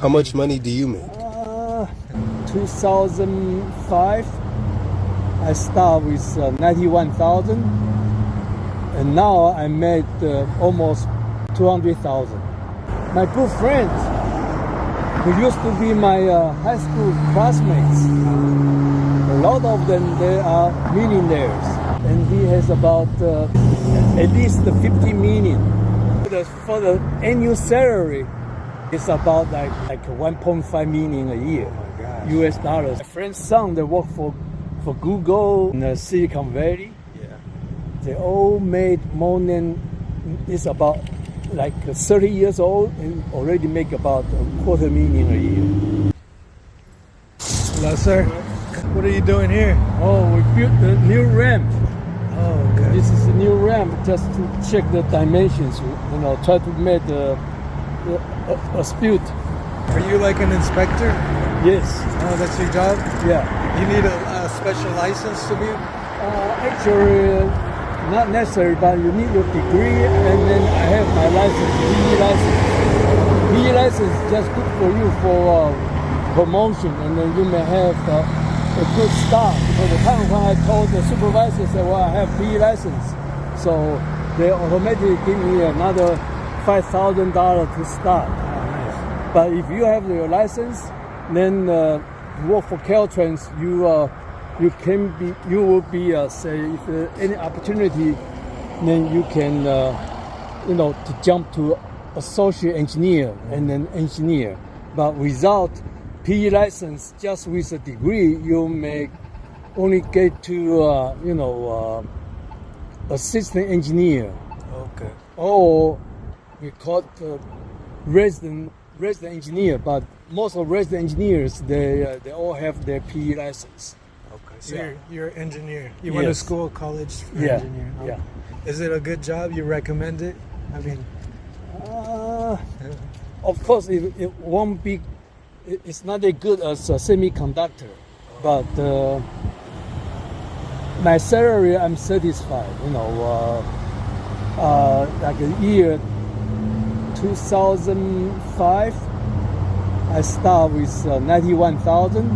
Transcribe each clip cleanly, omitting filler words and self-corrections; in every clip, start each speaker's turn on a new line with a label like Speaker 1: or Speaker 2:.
Speaker 1: How much money do you make?
Speaker 2: 2005, I start with 91,000, and now I made almost 200,000. My good friends, who used to be my high school classmates, a lot of them, they are millionaires, and he has about at least 50 million. For the annual salary, it's about like 1.5 million a year, US dollars. My friend's son, they work for Google in Silicon Valley.
Speaker 1: Yeah.
Speaker 2: They all made more than, it's about like 30 years old and already make about $250,000 a year.
Speaker 3: Hello, sir. What are you doing here?
Speaker 2: Oh, we built a new ramp.
Speaker 3: Oh, okay.
Speaker 2: This is a new ramp just to check the dimensions, try to make a split.
Speaker 3: Are you like an inspector?
Speaker 2: Yes.
Speaker 3: Oh, that's your job?
Speaker 2: Yeah.
Speaker 3: You need a special license to be?
Speaker 2: Actually, not necessary, but you need a degree, and then I have my license, PE license. PE license is just good for you for promotion, and then you may have a good start. Because the time when I told the supervisor, said, well, I have PE license, so they automatically give me another $5,000 to start.
Speaker 3: Oh, nice.
Speaker 2: But if you have your license, then you work for Caltrans, you will be say if any opportunity, then you can to jump to associate engineer and then engineer. But without PE license, just with a degree, you may only get to assistant engineer.
Speaker 3: Okay.
Speaker 2: Or we call it resident engineer. But most of resident engineers, they all have their PE license.
Speaker 3: Okay. So
Speaker 2: Yeah.
Speaker 3: you're an engineer. You went to
Speaker 2: Yes.
Speaker 3: school, college for
Speaker 2: Yeah.
Speaker 3: engineer. Okay.
Speaker 2: Yeah.
Speaker 3: Is it a good job? You recommend it? I mean,
Speaker 2: Of course, it won't be. It's not as good as a semiconductor, but my salary, I'm satisfied. Like a year 2005, I start with 91,000,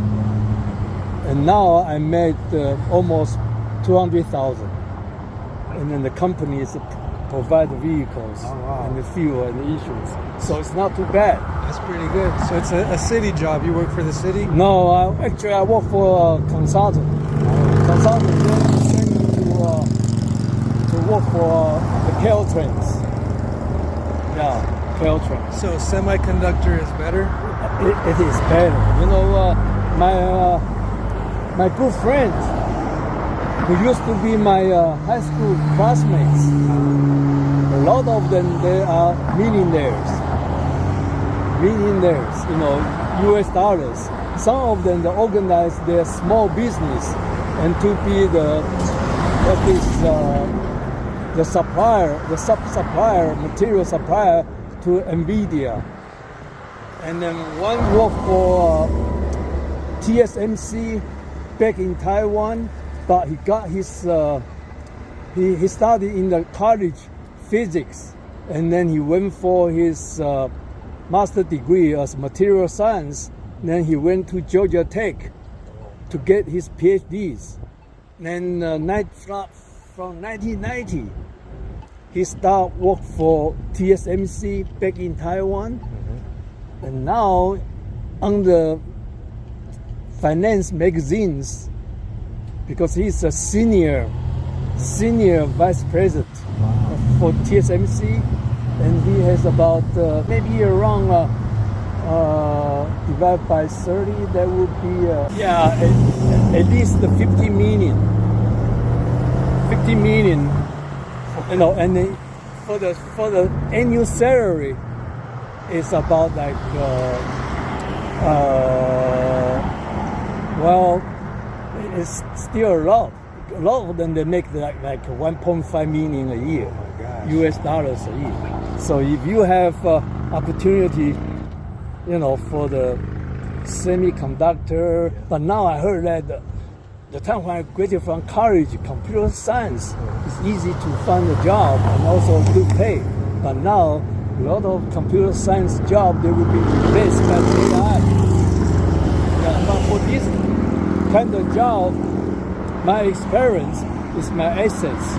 Speaker 2: and now I made almost 200,000. And then the company is provide the vehicles and the fuel and the insurance, so it's not too bad.
Speaker 3: that's pretty good. So it's a city job. You work for the city?
Speaker 2: No, actually I work for a consultant. Consultant then send me to work for the Caltrans. Yeah, Caltrans.
Speaker 3: So semiconductor is better?
Speaker 2: It is better. My good friends, who used to be my high school classmates, a lot of them, they are millionaires, US dollars. Some of them, they organize their small business and to be the sub-supplier, material supplier to NVIDIA. And then one worked for TSMC back in Taiwan, but he got his, he studied in the college physics, and then he went for his master degree as material science. Then he went to Georgia Tech to get his PhDs. Then from 1990, he started work for TSMC back in Taiwan, and now on the finance magazines, because he's a senior vice president for TSMC, and he has about maybe around divided by 30, that would be at least 50 million. 50 million, and then for the annual salary, it's about like it's still a lot. A lot of them, they make like 1.5 million a year, US dollars a year. So if you have opportunity, for the semiconductor, but now I heard that the time when I graduated from college, computer science, it's easy to find a job and also good pay. But now a lot of computer science jobs, they will be replaced by kind of job, my experience is my assets.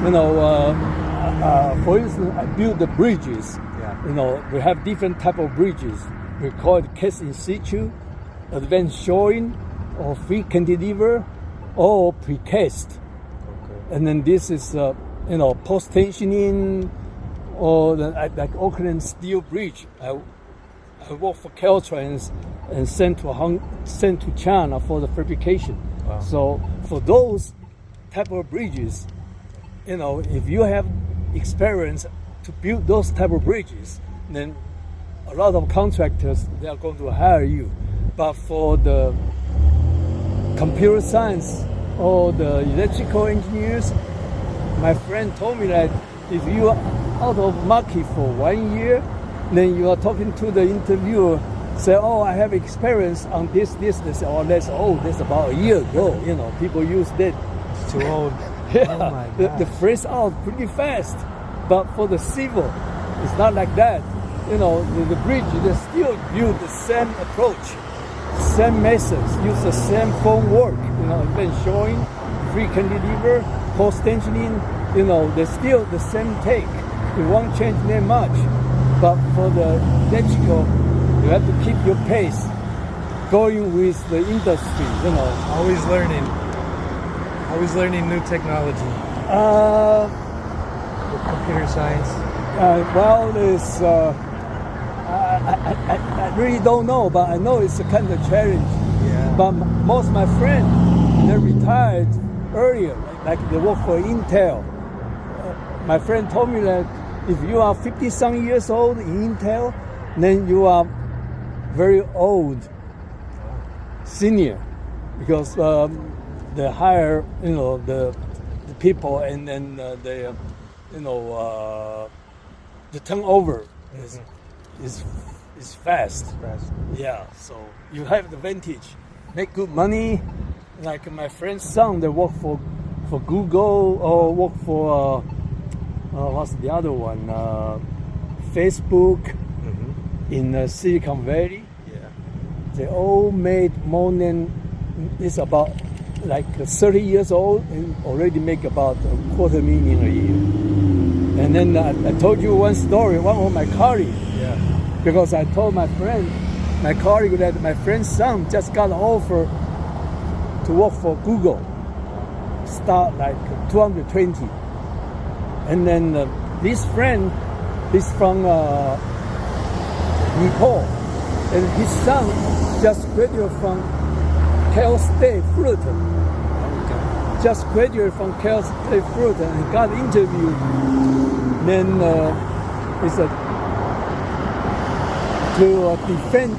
Speaker 2: You know, for instance, I build the bridges.
Speaker 3: Yeah.
Speaker 2: You know, we have different type of bridges. We call it cast in situ, advanced shoring, or free cantilever, or precast.
Speaker 3: Okay.
Speaker 2: And then this is, you know, post tensioning, or like Auckland Steel Bridge. I work for Caltrans and sent to China for the fabrication.
Speaker 3: Wow.
Speaker 2: So for those type of bridges, you know, if you have experience to build those type of bridges, then a lot of contractors, they are going to hire you. But for the computer science or the electrical engineers, my friend told me that if you are out of market for 1 year, then you are talking to the interviewer, say, oh, I have experience on this. They say, oh, that's old. That's about a year ago. You know, people use that.
Speaker 3: It's too old.
Speaker 2: Yeah,
Speaker 3: Oh my
Speaker 2: the
Speaker 3: God.
Speaker 2: phrase out pretty fast. But for the civil, it's not like that. You know, the bridge, they still use the same approach, same methods, use the same formwork. You know, then showing, free cantilever, post tensioning. You know, they're still the same take. It won't change that much. But for the electrical, you have to keep your pace, going with the industry. You know,
Speaker 3: Always learning new technology. With computer science.
Speaker 2: Well, it's I really don't know, but I know it's a kind of challenge.
Speaker 3: Yeah.
Speaker 2: But most of my friends, they retired earlier, like they work for Intel. My friend told me that if you are 50-some years old in Intel, then you are very old senior, because they hire, you know, the people, and then they, you know, the turnover is fast.
Speaker 3: Fast.
Speaker 2: Yeah, so you have the advantage, make good money. Like my friend's son, they work for Google, or work for what's the other one? Facebook in Silicon Valley.
Speaker 3: Yeah.
Speaker 2: They all made more than, it's about like 30 years old and already make about $250,000 a year. And then I told you one story, one of my colleagues,
Speaker 3: Yeah.
Speaker 2: because I told my friend, my colleague, that my friend's son just got an offer to work for Google, start like 220. And then this friend is from Nepal, and his son just graduated from Cal State Fullerton.
Speaker 3: Okay.
Speaker 2: Just graduated from Cal State Fullerton and got interviewed. Then he said to defend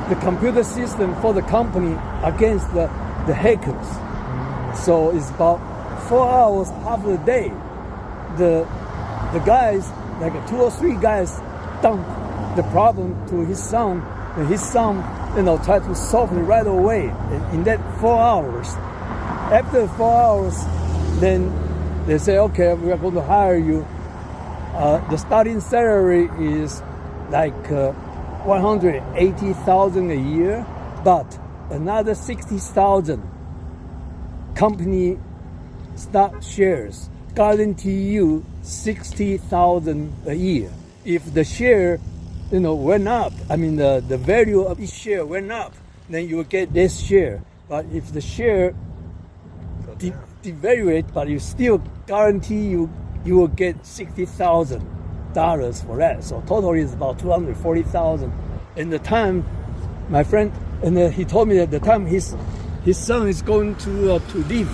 Speaker 2: the computer system for the company against the hackers. So it's about 4 hours half the day. The guys, like 2 or 3 guys, dump the problem to his son, and his son, you know, try to solve it right away in that 4 hours. After 4 hours, then they say, okay, we are going to hire you. The starting salary is like $180,000 a year, but another $60,000 company stock shares guarantee you $60,000 a year. If the share, you know, went up, I mean the value of each share went up, then you will get this share. But if the share devaluate, but you still guarantee you will get $60,000 for that. So totally is about $240,000. And the time, my friend, and he told me that the time his son is going to leave